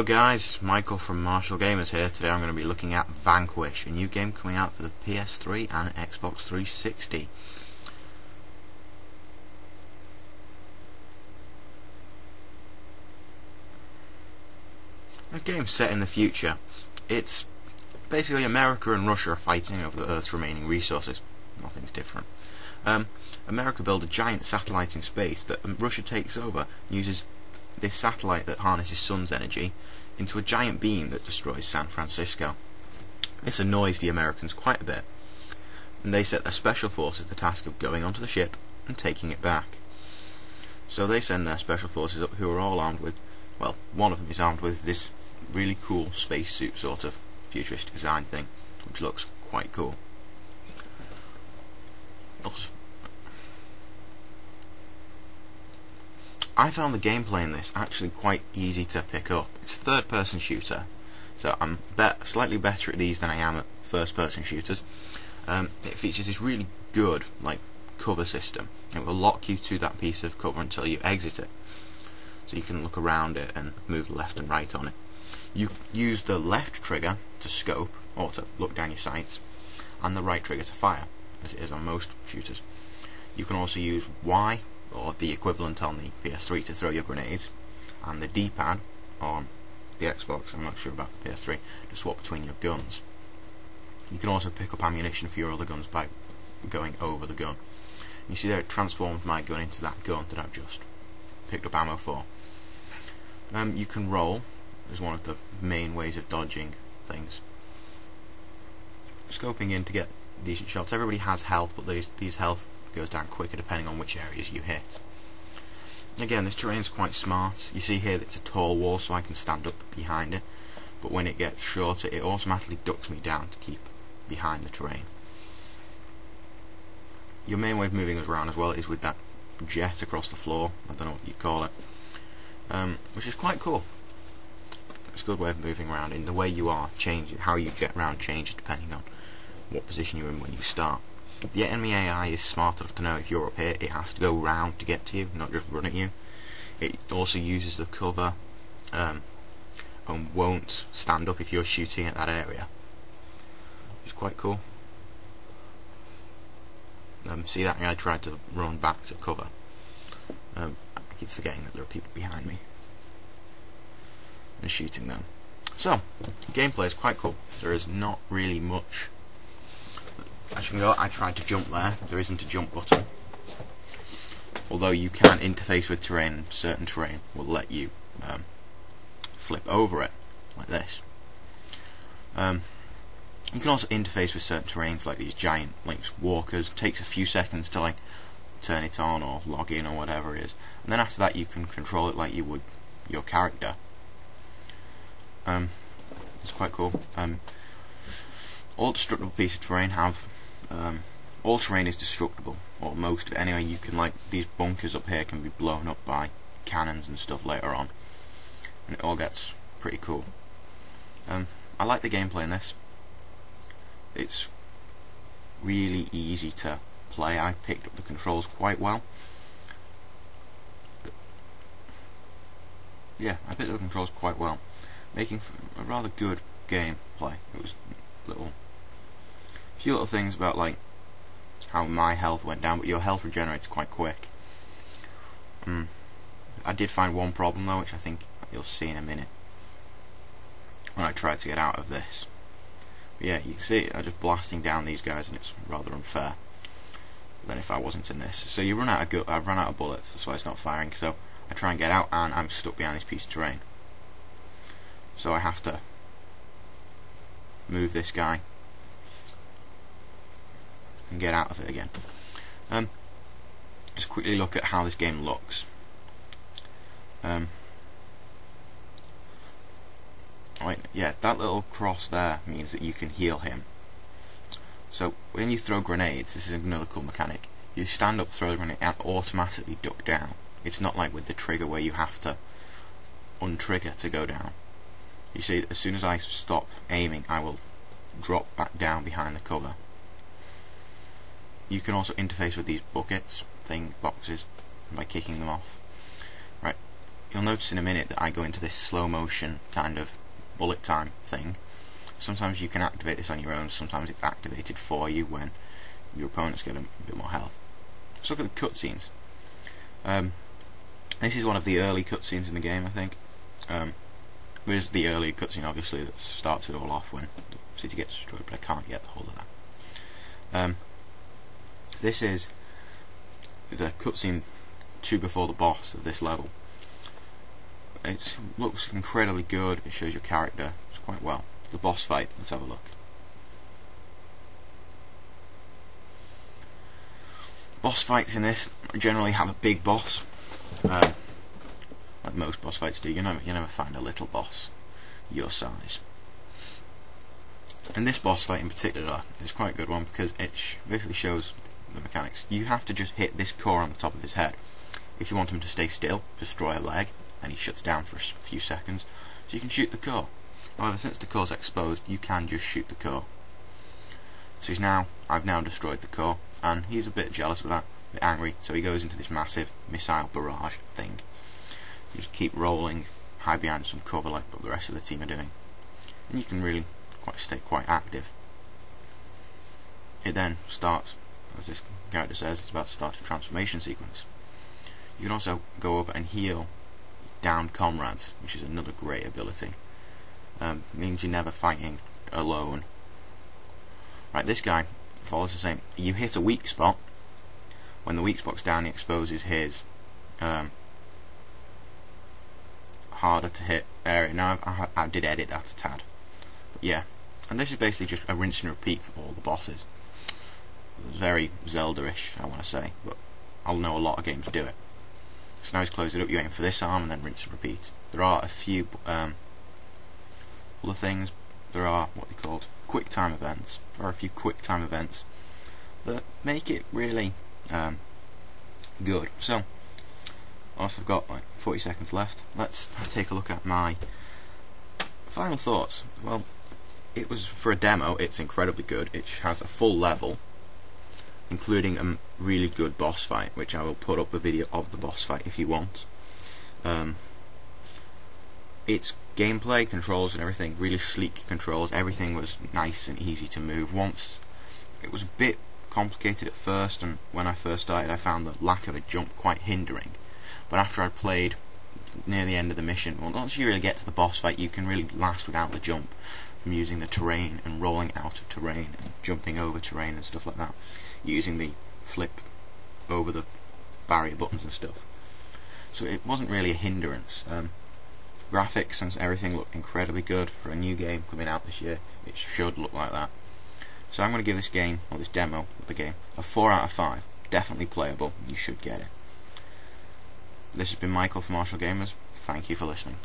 guys, Michael from marshallgamers here. Today I'm going to be looking at Vanquish, a new game coming out for the PS3 and Xbox 360. A game set in the future. It's basically America and Russia are fighting over the Earth's remaining resources. Nothing's different. America built a giant satellite in space that Russia takes over and uses this satellite that harnesses sun's energy into a giant beam that destroys San Francisco. This annoys the Americans quite a bit, and they set their special forces the task of going onto the ship and taking it back. So they send their special forces up, who are all armed with, well, one of them is armed with this really cool spacesuit sort of futuristic design thing, which looks quite cool. I found the gameplay in this actually quite easy to pick up. It's a third-person shooter, so I'm slightly better at these than I am at first-person shooters. It features this really good cover system. It will lock you to that piece of cover until you exit it, so you can look around it and move left and right on it. You use the left trigger to scope, or to look down your sights, and the right trigger to fire, as it is on most shooters. You can also use Y, or the equivalent on the PS3, to throw your grenades, and the D-pad on the Xbox, I'm not sure about the PS3, to swap between your guns. You can also pick up ammunition for your other guns by going over the gun. You see there it transformed my gun into that gun that I've just picked up ammo for. You can roll, is one of the main ways of dodging things. Scoping in to get decent shots. Everybody has health, but these health goes down quicker depending on which areas you hit. Again, this terrain's quite smart. You see here that it's a tall wall, so I can stand up behind it, but when it gets shorter it automatically ducks me down to keep behind the terrain. Your main way of moving us around as well is with that jet across the floor, I don't know what you call it, which is quite cool. It's a good way of moving around. In the way you are, how you get around changes depending on what position you're in when you start. The enemy AI is smart enough to know if you're up here, it has to go round to get to you, not just run at you. It also uses the cover and won't stand up if you're shooting at that area. It's quite cool. See that guy tried to run back to cover. I keep forgetting that there are people behind me and shooting them. So, gameplay is quite cool. There is not really much. As you can go, I tried to jump there. There isn't a jump button. Although you can interface with terrain, certain terrain will let you flip over it, like this. You can also interface with certain terrains, like these giant walkers. It takes a few seconds to turn it on or log in or whatever it is. And then after that you can control it like you would your character. It's quite cool. All destructible pieces of terrain have all terrain is destructible, or most of it anyway. You can these bunkers up here can be blown up by cannons and stuff later on, and it all gets pretty cool. I like the gameplay in this. It's really easy to play. I picked up the controls quite well. Yeah, I picked up the controls quite well, making a rather good gameplay. It was a few little things about how my health went down, but your health regenerates quite quick. I did find one problem though, which I think you'll see in a minute when I tried to get out of this. But yeah, you can see I'm just blasting down these guys, and it's rather unfair than if I wasn't in this. So you run out of I've run out of bullets, that's why it's not firing. So I try and get out, and I'm stuck behind this piece of terrain. So I have to move this guy and get out of it again. Just quickly look at how this game looks. Yeah, that little cross there means that you can heal him. So when you throw grenades, this is another cool mechanic. You stand up, throw the grenade, and automatically duck down. It's not like with the trigger where you have to untrigger to go down. You see, as soon as I stop aiming, I will drop back down behind the cover. You can also interface with these boxes by kicking them off. Right, you'll notice in a minute that I go into this slow motion kind of bullet time thing. Sometimes you can activate this on your own, sometimes it's activated for you when your opponents get a bit more health. Let's look at the cutscenes. This is one of the early cutscenes in the game, I think. There's the early cutscene, obviously, that starts it all off when the city gets destroyed, but I can't get the hold of that. This is the cutscene to before the boss of this level. It looks incredibly good, it shows your character quite well. The boss fight, let's have a look. Boss fights in this generally have a big boss, like most boss fights do. You never find a little boss your size. And this boss fight in particular is quite a good one because it basically shows the mechanics. You have to just hit this core on the top of his head. If you want him to stay still, destroy a leg, and he shuts down for a few seconds, so you can shoot the core. However, since the core's exposed, you can just shoot the core. So I've now destroyed the core, and he's a bit jealous of that, a bit angry, so he goes into this massive missile barrage thing. You just keep rolling, hide behind some cover like what the rest of the team are doing, and you can really stay quite active. It then starts, as this character says, it's about to start a transformation sequence. You can also go over and heal downed comrades, which is another great ability. Means you're never fighting alone. Right, this guy follows the same. You hit a weak spot. When the weak spot's down, he exposes his harder to hit area. Now I did edit that a tad, but yeah. And this is basically just a rinse and repeat for all the bosses. It's very Zelda-ish, I want to say, but I'll know a lot of games do it. So now he's closed it up, you aim for this arm and then rinse and repeat. There are a few other things. There are what they called quick time events. There are a few quick time events that make it really good. So, whilst I've got like 40 seconds left, let's take a look at my final thoughts. Well, it was, for a demo, it's incredibly good. It has a full level, including a really good boss fight, which I will put up a video of the boss fight if you want. Its gameplay, controls and everything, really sleek controls. Everything was nice and easy to move. Once it was a bit complicated at first, and when I first started I found the lack of a jump quite hindering, but after I played near the end of the mission, well, once you really get to the boss fight, you can really last without the jump, from using the terrain and rolling out of terrain and jumping over terrain and stuff like that, using the flip over the barrier buttons and stuff. So it wasn't really a hindrance. Graphics and everything looked incredibly good for a new game coming out this year. It should look like that. So I'm going to give this game, or this demo of the game, a 4 out of 5. Definitely playable. You should get it. This has been Michael from Marshall Gamers. Thank you for listening.